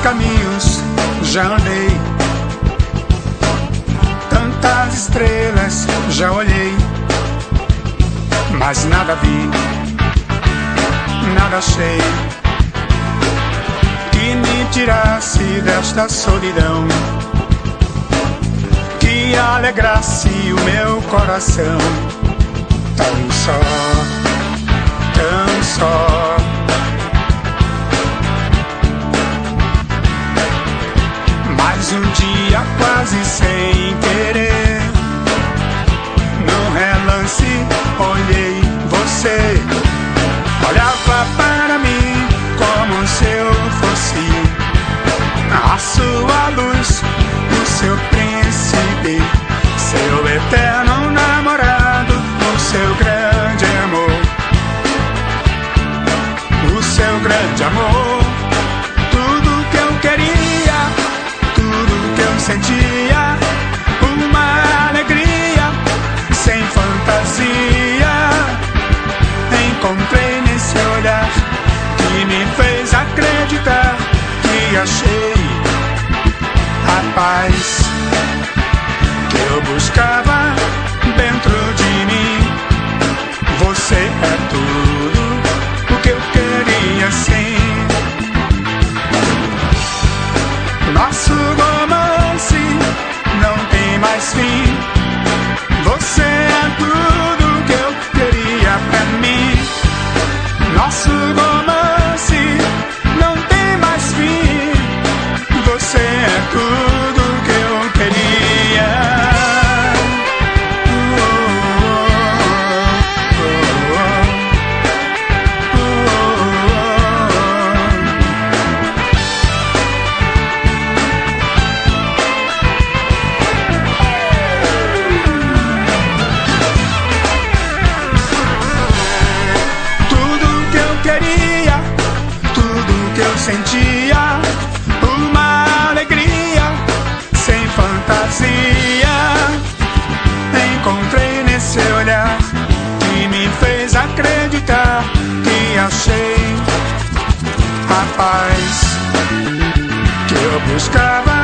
caminhos já andei, tantas estrelas já olhei, mas nada vi, nada achei que me tirasse desta solidão, que alegrasse o meu coração. Tão só, tão só. Mais um dia quase sem querer, num relance olhei você, olhava para mim como se eu fosse a sua luz, o seu príncipe, seu eterno namorado, o seu grande amor, o seu grande amor. Tudo que eu queria, tudo que eu sentia, uma alegria sem fantasia, encontrei nesse olhar que me fez acreditar que achei a paz que eu buscava dentro de mim. Você é tudo o que eu queria, sim. Nosso romance não tem mais fim. Você é tudo que eu queria pra mim. Nosso romance não tem mais fim. Você é tudo que eu queria. Sentia uma alegria sem fantasia, encontrei nesse olhar que me fez acreditar que achei a paz que eu buscava